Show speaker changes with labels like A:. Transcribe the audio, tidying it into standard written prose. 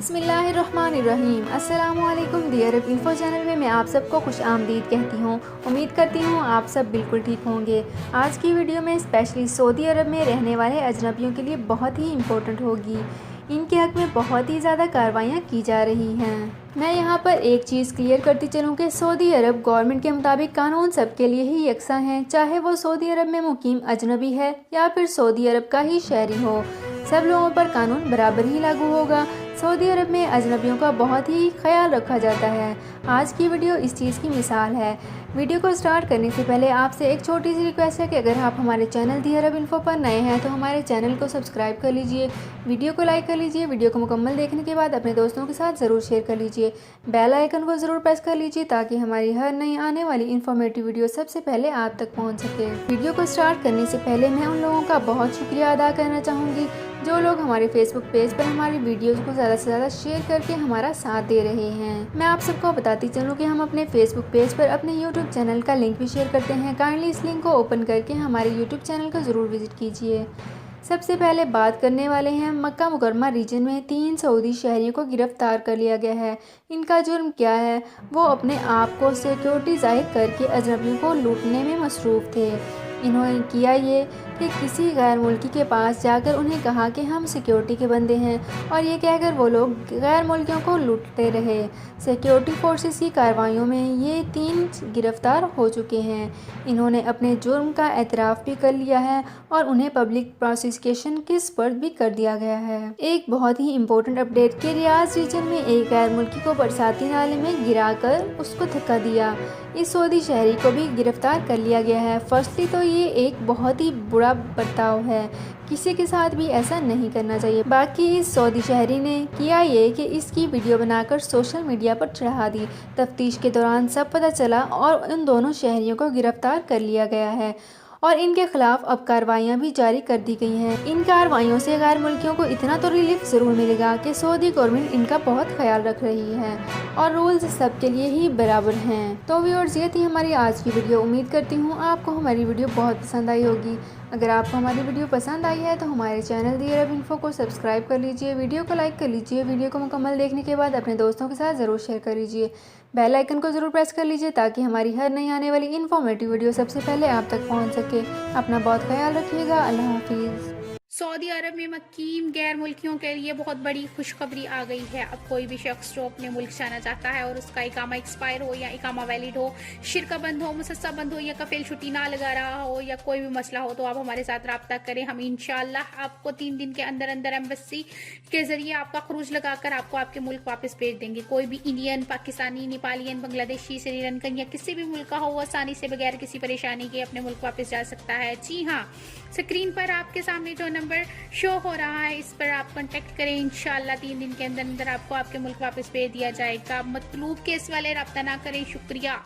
A: بسم اللہ الرحمن الرحیم۔ السلام علیکم دی عرب انفو چینل میں آپ سب کو خوش آمدید کہتی ہوں۔ امید کرتی ہوں آپ سب بالکل ٹھیک ہوں گے۔ آج کی ویڈیو میں اسپیشلی سعودی عرب میں رہنے والے اجنبیوں کے لیے بہت ہی امپورٹنٹ ہوگی۔ ان کے حق میں بہت ہی زیادہ کارروائیاں کی جا رہی ہیں۔ میں یہاں پر ایک چیز کلیئر کرتی چلوں کہ سعودی عرب گورنمنٹ کے مطابق قانون سب کے لیے ہی یکساں ہیں، چاہے وہ سعودی عرب میں مقیم اجنبی ہے یا پھر سعودی عرب کا ہی شہری ہو، سب لوگوں پر قانون برابر ہی لاگو ہوگا۔ سعودی عرب میں اجنبیوں کا بہت ہی خیال رکھا جاتا ہے۔ آج کی ویڈیو اس چیز کی مثال ہے۔ ویڈیو کو سٹارٹ کرنے سے پہلے آپ سے ایک چھوٹی سی ریکویسٹ ہے کہ اگر آپ ہمارے چینل دی عرب انفو پر نئے ہیں تو ہمارے چینل کو سبسکرائب کر لیجئے، ویڈیو کو لائک کر لیجئے، ویڈیو کو مکمل دیکھنے کے بعد اپنے دوستوں کے ساتھ ضرور شیئر کر لیجئے، بیل آئیکن کو ضرور پریس کر لیجئے تاکہ ہماری ہر نئی آنے والی انفارمیٹیو ویڈیو سب سے پہلے آپ تک پہنچ سکے۔ ویڈیو کو سٹارٹ کرنے سے پہلے میں ان لوگوں کا بہت شکریہ ادا کرنا چاہوں گی جو لوگ ہمارے فیس بک پیج پر ہماری ویڈیوز کو زیادہ سے زیادہ شیئر کر کے ہمارا ساتھ دے رہے ہیں۔ میں آپ سب کو بتاتی چلوں کہ ہم اپنے فیس بک پیج پر اپنے یوٹیوب چینل کا لنک بھی شیئر کرتے ہیں۔ کائنڈلی اس لنک کو اوپن کر کے ہمارے یوٹیوب چینل کو ضرور وزٹ کیجیے۔ سب سے پہلے بات کرنے والے ہیں مکہ مکرمہ ریجن میں 3 سعودی شہریوں کو گرفتار کر لیا گیا ہے۔ ان کا جرم کیا ہے؟ وہ اپنے آپ کو سیکیورٹی ظاہر کر کے اجنبیوں کو لوٹنے میں مصروف تھے۔ انہوں نے کیا یہ کہ کسی غیر ملکی کے پاس جا کر انہیں کہا کہ ہم سیکیورٹی کے بندے ہیں، اور یہ کہہ کر وہ لوگ غیر ملکیوں کو لوٹتے رہے۔ سیکیورٹی فورسز کی کارروائیوں میں یہ 3 گرفتار ہو چکے ہیں۔ انہوں نے اپنے جرم کا اعتراف بھی کر لیا ہے اور انہیں پبلک پروسیکیوشن کے سپرد بھی کر دیا گیا ہے۔ ایک بہت ہی امپورٹنٹ اپڈیٹ کہ ریاض ریجن میں ایک غیر ملکی کو برساتی نالے میں گرا کر اس کو دھکا دیا۔ اس سعودی شہری کو بھی گرفتار کر لیا گیا ہے۔ فرسٹلی تو یہ ایک بہت ہی برا برتاؤ ہے، کسی کے ساتھ بھی ایسا نہیں کرنا چاہیے۔ باقی اس سعودی شہری نے کیا یہ کہ اس کی ویڈیو بنا کر سوشل میڈیا پر چڑھا دی۔ تفتیش کے دوران سب پتہ چلا اور ان دونوں شہریوں کو گرفتار کر لیا گیا ہے اور ان کے خلاف اب کارروائیاں بھی جاری کر دی گئی ہیں۔ ان کارروائیوں سے غیر ملکیوں کو اتنا تو ریلیف ضرور ملے گا کہ سعودی گورنمنٹ ان کا بہت خیال رکھ رہی ہے اور رولز سب کے لیے ہی برابر ہیں۔ تو ویورز، یہ تھی ہماری آج کی ویڈیو۔ امید کرتی ہوں آپ کو ہماری ویڈیو بہت پسند آئی ہوگی۔ اگر آپ کو ہماری ویڈیو پسند آئی ہے تو ہمارے چینل دی عرب انفو کو سبسکرائب کر لیجئے، ویڈیو کو لائک کر لیجئے، ویڈیو کو مکمل دیکھنے کے بعد اپنے دوستوں کے ساتھ ضرور شیئر کر لیجئے، بیل آئیکن کو ضرور پریس کر لیجئے تاکہ ہماری ہر نئی آنے والی انفارمیٹیو ویڈیو سب سے پہلے آپ تک پہنچ سکے۔ اپنا بہت خیال رکھیے گا۔ اللہ حافظ۔
B: سعودی عرب میں مقیم غیر ملکیوں کے لیے بہت بڑی خوشخبری آ گئی ہے۔ اب کوئی بھی شخص جو اپنے ملک جانا چاہتا ہے اور اس کا اقامہ ایکسپائر ہو یا اقامہ ویلڈ ہو، شرکہ بند ہو، مسسہ بند ہو یا کفیل چھٹی نہ لگا رہا ہو یا کوئی بھی مسئلہ ہو تو آپ ہمارے ساتھ رابطہ کریں۔ ہم انشاءاللہ آپ کو 3 دن کے اندر اندر ایمبیسی کے ذریعے آپ کا خروج لگا کر آپ کو آپ کے ملک واپس بھیج دیں گے۔ کوئی بھی انڈین، پاکستانی، نیپالین، بنگلہ دیشی، سری لنکن یا کسی بھی ملک کا ہو، وہ آسانی سے بغیر کسی پریشانی کے اپنے ملک واپس جا سکتا ہے۔ جی ہاں، اسکرین پر آپ کے سامنے جو نمبر شو ہو رہا ہے اس پر آپ کنٹیکٹ کریں۔ انشاءاللہ 3 دن کے اندر اندر آپ کو آپ کے ملک واپس بھیج دیا جائے گا۔ مطلوب کیس والے رابطہ نہ کریں۔ شکریہ۔